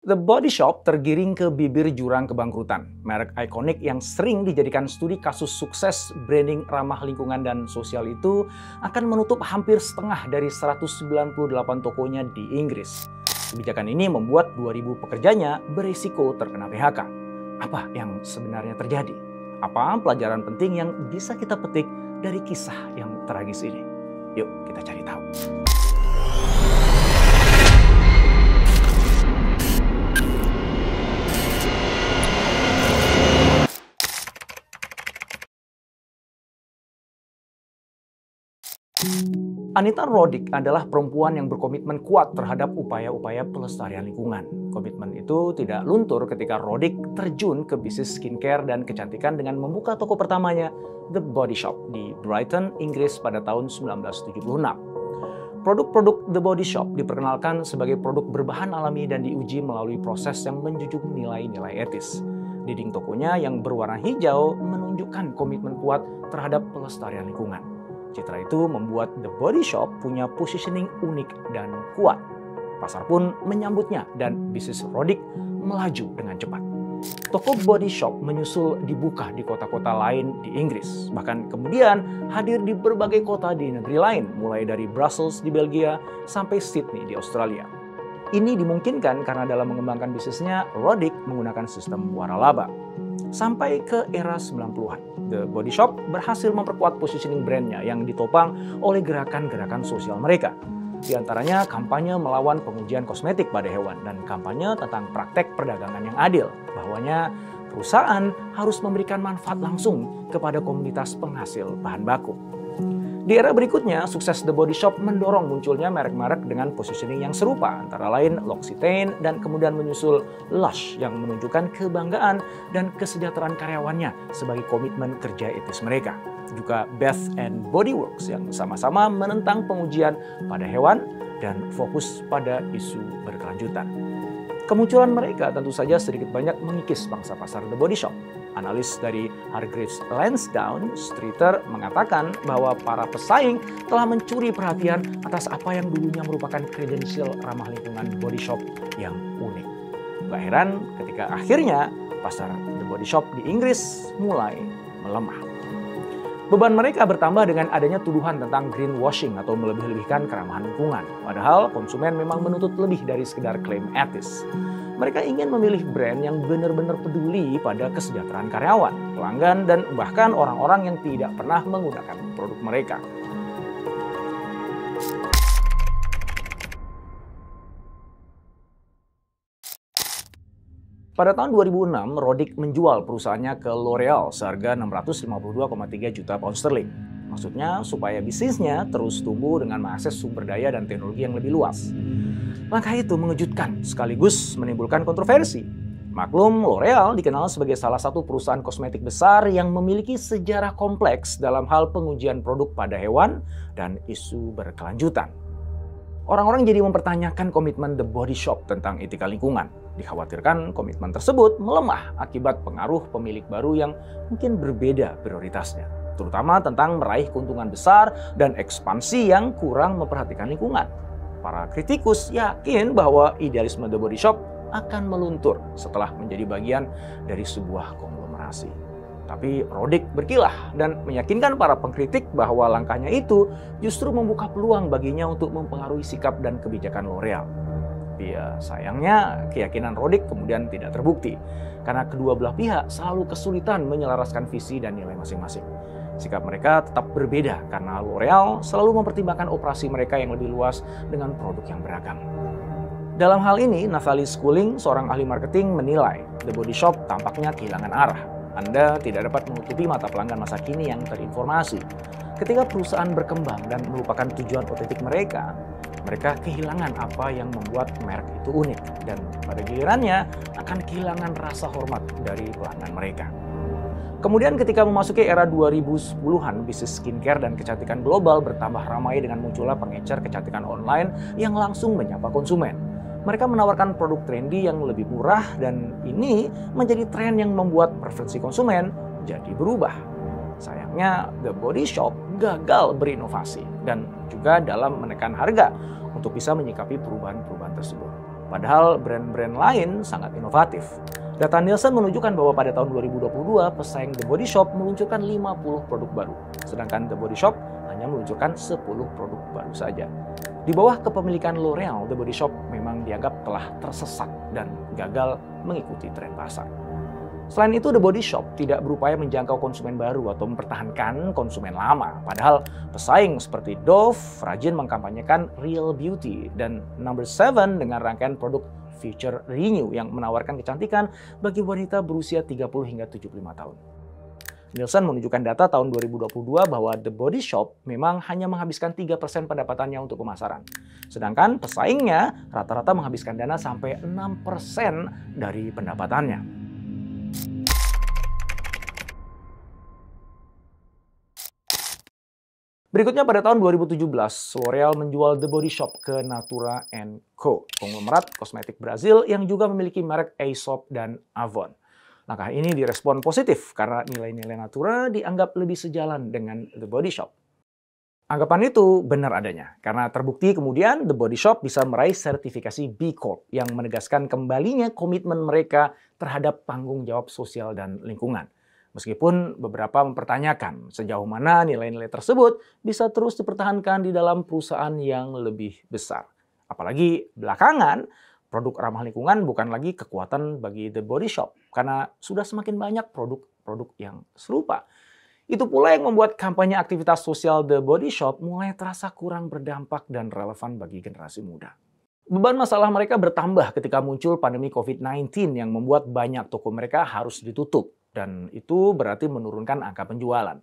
The Body Shop tergiring ke bibir jurang kebangkrutan. Merek ikonik yang sering dijadikan studi kasus sukses branding ramah lingkungan dan sosial itu akan menutup hampir setengah dari 198 tokonya di Inggris. Kebijakan ini membuat 2.000 pekerjanya berisiko terkena PHK. Apa yang sebenarnya terjadi? Apa pelajaran penting yang bisa kita petik dari kisah yang tragis ini? Yuk kita cari tahu. Anita Roddick adalah perempuan yang berkomitmen kuat terhadap upaya-upaya pelestarian lingkungan. Komitmen itu tidak luntur ketika Roddick terjun ke bisnis skincare dan kecantikan dengan membuka toko pertamanya, The Body Shop, di Brighton, Inggris pada tahun 1976. Produk-produk The Body Shop diperkenalkan sebagai produk berbahan alami dan diuji melalui proses yang menjunjung nilai-nilai etis. Dinding tokonya yang berwarna hijau menunjukkan komitmen kuat terhadap pelestarian lingkungan. Citra itu membuat The Body Shop punya positioning unik dan kuat. Pasar pun menyambutnya dan bisnis Roddick melaju dengan cepat. Toko Body Shop menyusul dibuka di kota-kota lain di Inggris. Bahkan kemudian hadir di berbagai kota di negeri lain, mulai dari Brussels di Belgia sampai Sydney di Australia. Ini dimungkinkan karena dalam mengembangkan bisnisnya, Roddick menggunakan sistem waralaba. Sampai ke era 90-an, The Body Shop berhasil memperkuat positioning brandnya yang ditopang oleh gerakan-gerakan sosial mereka. Di antaranya kampanye melawan pengujian kosmetik pada hewan dan kampanye tentang praktek perdagangan yang adil, bahwanya perusahaan harus memberikan manfaat langsung kepada komunitas penghasil bahan baku. Di era berikutnya, sukses The Body Shop mendorong munculnya merek-merek dengan positioning yang serupa, antara lain L'Occitane dan kemudian menyusul Lush yang menunjukkan kebanggaan dan kesejahteraan karyawannya sebagai komitmen kerja etis mereka. Juga Bath and Body Works yang sama-sama menentang pengujian pada hewan dan fokus pada isu berkelanjutan. Kemunculan mereka tentu saja sedikit banyak mengikis pangsa pasar The Body Shop. Analis dari Hargreaves Lansdowne Streeter mengatakan bahwa para pesaing telah mencuri perhatian atas apa yang dulunya merupakan kredensial ramah lingkungan Body Shop yang unik. Gak heran ketika akhirnya pasar The Body Shop di Inggris mulai melemah. Beban mereka bertambah dengan adanya tuduhan tentang greenwashing atau melebih-lebihkan keramahan lingkungan. Padahal konsumen memang menuntut lebih dari sekedar klaim etis. Mereka ingin memilih brand yang benar-benar peduli pada kesejahteraan karyawan, pelanggan, dan bahkan orang-orang yang tidak pernah menggunakan produk mereka. Pada tahun 2006, Roddick menjual perusahaannya ke L'Oreal seharga 652,3 juta pound sterling. Maksudnya supaya bisnisnya terus tumbuh dengan mengakses sumber daya dan teknologi yang lebih luas. Langkah itu mengejutkan sekaligus menimbulkan kontroversi. Maklum, L'Oreal dikenal sebagai salah satu perusahaan kosmetik besar yang memiliki sejarah kompleks dalam hal pengujian produk pada hewan dan isu berkelanjutan. Orang-orang jadi mempertanyakan komitmen The Body Shop tentang etika lingkungan. Dikhawatirkan komitmen tersebut melemah akibat pengaruh pemilik baru yang mungkin berbeda prioritasnya, terutama tentang meraih keuntungan besar dan ekspansi yang kurang memperhatikan lingkungan. Para kritikus yakin bahwa idealisme The Body Shop akan meluntur setelah menjadi bagian dari sebuah konglomerasi. Tapi Roddick berkilah dan meyakinkan para pengkritik bahwa langkahnya itu justru membuka peluang baginya untuk mempengaruhi sikap dan kebijakan L'Oreal. Tapi ya, sayangnya keyakinan Roddick kemudian tidak terbukti karena kedua belah pihak selalu kesulitan menyelaraskan visi dan nilai masing-masing. Sikap mereka tetap berbeda karena L'Oreal selalu mempertimbangkan operasi mereka yang lebih luas dengan produk yang beragam. Dalam hal ini, Nathalie Schooling, seorang ahli marketing, menilai The Body Shop tampaknya kehilangan arah. Anda tidak dapat menutupi mata pelanggan masa kini yang terinformasi. Ketika perusahaan berkembang dan melupakan tujuan otentik mereka, mereka kehilangan apa yang membuat merek itu unik dan pada gilirannya akan kehilangan rasa hormat dari pelanggan mereka. Kemudian ketika memasuki era 2010-an, bisnis skincare dan kecantikan global bertambah ramai dengan munculnya pengecer kecantikan online yang langsung menyapa konsumen. Mereka menawarkan produk trendy yang lebih murah dan ini menjadi tren yang membuat preferensi konsumen jadi berubah. Sayangnya, The Body Shop gagal berinovasi dan juga dalam menekan harga untuk bisa menyikapi perubahan-perubahan tersebut. Padahal brand-brand lain sangat inovatif. Data Nielsen menunjukkan bahwa pada tahun 2022, pesaing The Body Shop meluncurkan 50 produk baru, sedangkan The Body Shop hanya meluncurkan 10 produk baru saja. Di bawah kepemilikan L'Oreal, The Body Shop memang dianggap telah tersesat dan gagal mengikuti tren pasar. Selain itu, The Body Shop tidak berupaya menjangkau konsumen baru atau mempertahankan konsumen lama. Padahal pesaing seperti Dove rajin mengkampanyekan Real Beauty dan No. 7 dengan rangkaian produk Future Renew yang menawarkan kecantikan bagi wanita berusia 30 hingga 75 tahun. Nielsen menunjukkan data tahun 2022 bahwa The Body Shop memang hanya menghabiskan 3% pendapatannya untuk pemasaran. Sedangkan pesaingnya rata-rata menghabiskan dana sampai 6% dari pendapatannya. Berikutnya pada tahun 2017, L'Oreal menjual The Body Shop ke Natura & Co, konglomerat kosmetik Brazil yang juga memiliki merek Aesop dan Avon. Langkah ini direspon positif karena nilai-nilai Natura dianggap lebih sejalan dengan The Body Shop. Anggapan itu benar adanya, karena terbukti kemudian The Body Shop bisa meraih sertifikasi B Corp yang menegaskan kembalinya komitmen mereka terhadap tanggung jawab sosial dan lingkungan. Meskipun beberapa mempertanyakan sejauh mana nilai-nilai tersebut bisa terus dipertahankan di dalam perusahaan yang lebih besar. Apalagi belakangan, produk ramah lingkungan bukan lagi kekuatan bagi The Body Shop karena sudah semakin banyak produk-produk yang serupa. Itu pula yang membuat kampanye aktivitas sosial The Body Shop mulai terasa kurang berdampak dan relevan bagi generasi muda. Beban masalah mereka bertambah ketika muncul pandemi COVID-19 yang membuat banyak toko mereka harus ditutup. Dan itu berarti menurunkan angka penjualan.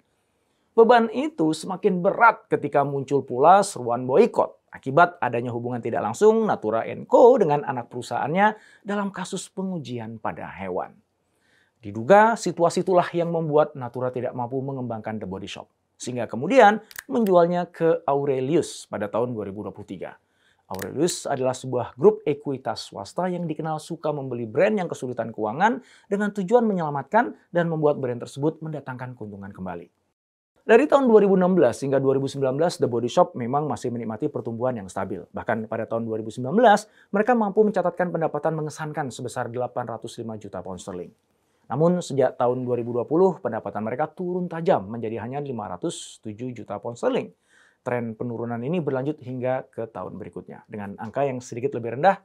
Beban itu semakin berat ketika muncul pula seruan boikot akibat adanya hubungan tidak langsung Natura & Co dengan anak perusahaannya dalam kasus pengujian pada hewan. Diduga situasi itulah yang membuat Natura tidak mampu mengembangkan The Body Shop, sehingga kemudian menjualnya ke Aurelius pada tahun 2023. Aurelius adalah sebuah grup ekuitas swasta yang dikenal suka membeli brand yang kesulitan keuangan dengan tujuan menyelamatkan dan membuat brand tersebut mendatangkan keuntungan kembali. Dari tahun 2016 hingga 2019, The Body Shop memang masih menikmati pertumbuhan yang stabil. Bahkan pada tahun 2019, mereka mampu mencatatkan pendapatan mengesankan sebesar 805 juta pound sterling. Namun sejak tahun 2020, pendapatan mereka turun tajam menjadi hanya 507 juta pound sterling. Tren penurunan ini berlanjut hingga ke tahun berikutnya dengan angka yang sedikit lebih rendah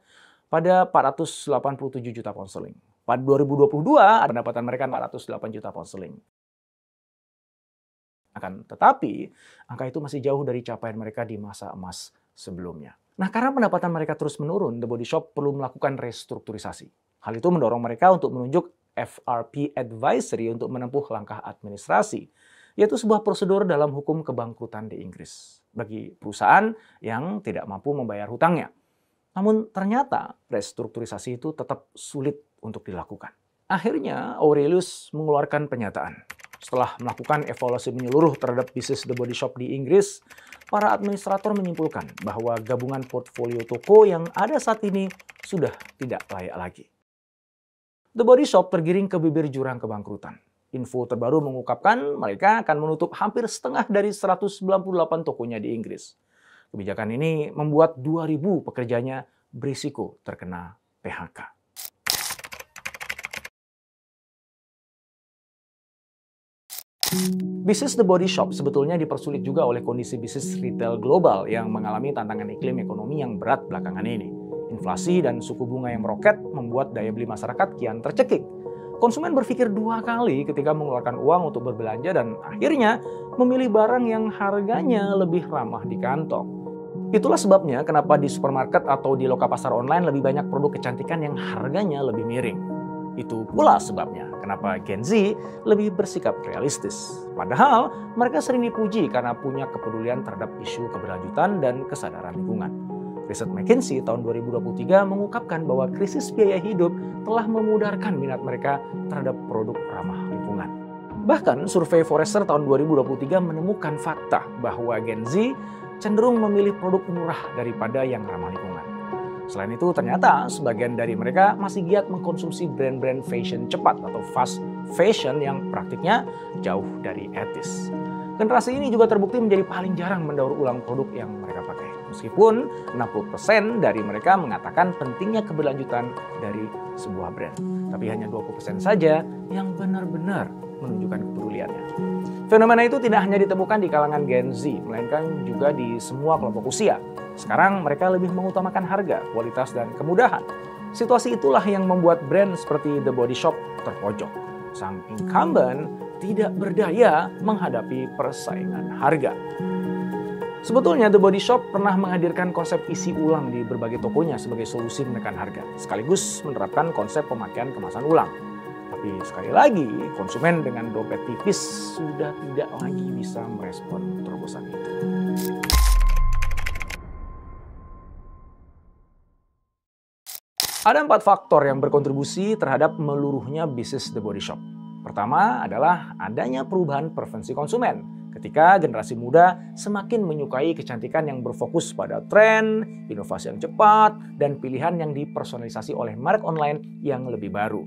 pada 487 juta pound sterling. Pada 2022, pendapatan mereka 408 juta pound sterling. Akan tetapi, angka itu masih jauh dari capaian mereka di masa emas sebelumnya. Nah, karena pendapatan mereka terus menurun, The Body Shop perlu melakukan restrukturisasi. Hal itu mendorong mereka untuk menunjuk FRP Advisory untuk menempuh langkah administrasi, yaitu sebuah prosedur dalam hukum kebangkrutan di Inggris bagi perusahaan yang tidak mampu membayar hutangnya. Namun ternyata restrukturisasi itu tetap sulit untuk dilakukan. Akhirnya Aurelius mengeluarkan pernyataan. Setelah melakukan evaluasi menyeluruh terhadap bisnis The Body Shop di Inggris, para administrator menyimpulkan bahwa gabungan portfolio toko yang ada saat ini sudah tidak layak lagi. The Body Shop tergiring ke bibir jurang kebangkrutan. Info terbaru mengungkapkan mereka akan menutup hampir setengah dari 198 tokonya di Inggris. Kebijakan ini membuat 2.000 pekerjanya berisiko terkena PHK. Bisnis The Body Shop sebetulnya dipersulit juga oleh kondisi bisnis retail global yang mengalami tantangan iklim ekonomi yang berat belakangan ini. Inflasi dan suku bunga yang meroket membuat daya beli masyarakat kian tercekik. Konsumen berpikir dua kali ketika mengeluarkan uang untuk berbelanja dan akhirnya memilih barang yang harganya lebih ramah di kantong. Itulah sebabnya kenapa di supermarket atau di loka pasar online lebih banyak produk kecantikan yang harganya lebih miring. Itu pula sebabnya kenapa Gen Z lebih bersikap realistis. Padahal mereka sering dipuji karena punya kepedulian terhadap isu keberlanjutan dan kesadaran lingkungan. Riset McKinsey tahun 2023 mengungkapkan bahwa krisis biaya hidup telah memudarkan minat mereka terhadap produk ramah lingkungan. Bahkan survei Forrester tahun 2023 menemukan fakta bahwa Gen Z cenderung memilih produk murah daripada yang ramah lingkungan. Selain itu, ternyata sebagian dari mereka masih giat mengkonsumsi brand-brand fashion cepat atau fast fashion yang praktiknya jauh dari etis. Generasi ini juga terbukti menjadi paling jarang mendaur ulang produk yang mereka pakai. Meskipun 60% dari mereka mengatakan pentingnya keberlanjutan dari sebuah brand. Tapi hanya 20% saja yang benar-benar menunjukkan kepeduliannya. Fenomena itu tidak hanya ditemukan di kalangan Gen Z, melainkan juga di semua kelompok usia. Sekarang mereka lebih mengutamakan harga, kualitas, dan kemudahan. Situasi itulah yang membuat brand seperti The Body Shop terpojok. Sang incumbent tidak berdaya menghadapi persaingan harga. Sebetulnya The Body Shop pernah menghadirkan konsep isi ulang di berbagai tokonya sebagai solusi menekan harga, sekaligus menerapkan konsep pemakaian kemasan ulang. Tapi sekali lagi, konsumen dengan dompet tipis sudah tidak lagi bisa merespon terobosan itu. Ada 4 faktor yang berkontribusi terhadap meluruhnya bisnis The Body Shop. Pertama adalah adanya perubahan preferensi konsumen. Ketika generasi muda semakin menyukai kecantikan yang berfokus pada tren, inovasi yang cepat, dan pilihan yang dipersonalisasi oleh merek online yang lebih baru.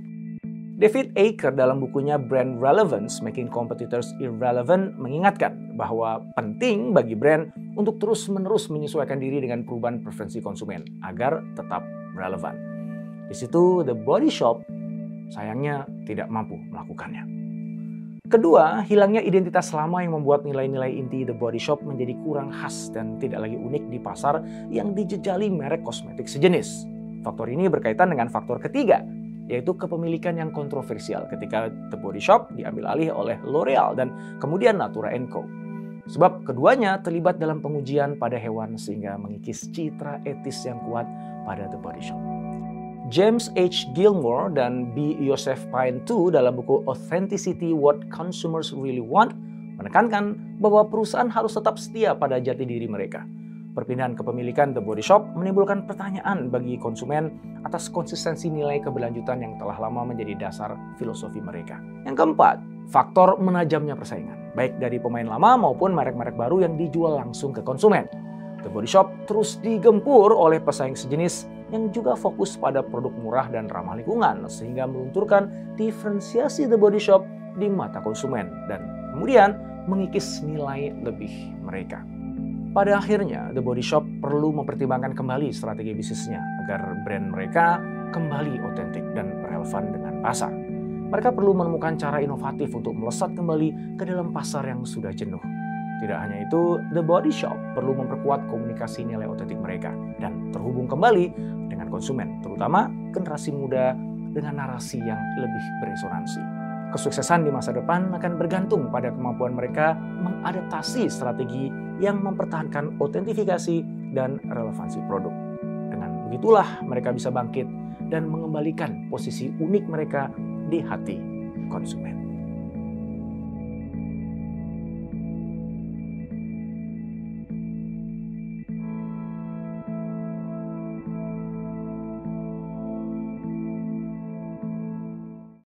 David Aker dalam bukunya Brand Relevance, Making Competitors Irrelevant mengingatkan bahwa penting bagi brand untuk terus-menerus menyesuaikan diri dengan perubahan preferensi konsumen agar tetap relevan. Di situ The Body Shop sayangnya tidak mampu melakukannya. Kedua, hilangnya identitas lama yang membuat nilai-nilai inti The Body Shop menjadi kurang khas dan tidak lagi unik di pasar yang dijejali merek kosmetik sejenis. Faktor ini berkaitan dengan faktor ketiga, yaitu kepemilikan yang kontroversial ketika The Body Shop diambil alih oleh L'Oreal dan kemudian Natura & Co. Sebab keduanya terlibat dalam pengujian pada hewan sehingga mengikis citra etis yang kuat pada The Body Shop. James H. Gilmore dan B. Joseph Pine II dalam buku Authenticity: What Consumers Really Want menekankan bahwa perusahaan harus tetap setia pada jati diri mereka. Perpindahan kepemilikan The Body Shop menimbulkan pertanyaan bagi konsumen atas konsistensi nilai keberlanjutan yang telah lama menjadi dasar filosofi mereka. Yang keempat, faktor menajamnya persaingan, baik dari pemain lama maupun merek-merek baru yang dijual langsung ke konsumen. The Body Shop terus digempur oleh pesaing sejenis yang juga fokus pada produk murah dan ramah lingkungan, sehingga melunturkan diferensiasi The Body Shop di mata konsumen dan kemudian mengikis nilai lebih mereka. Pada akhirnya, The Body Shop perlu mempertimbangkan kembali strategi bisnisnya agar brand mereka kembali otentik dan relevan dengan pasar. Mereka perlu menemukan cara inovatif untuk melesat kembali ke dalam pasar yang sudah jenuh. Tidak hanya itu, The Body Shop perlu memperkuat komunikasi nilai otentik mereka dan terhubung kembali dengan konsumen, terutama generasi muda dengan narasi yang lebih beresonansi. Kesuksesan di masa depan akan bergantung pada kemampuan mereka mengadaptasi strategi yang mempertahankan otentifikasi dan relevansi produk. Dengan begitulah mereka bisa bangkit dan mengembalikan posisi unik mereka di hati konsumen.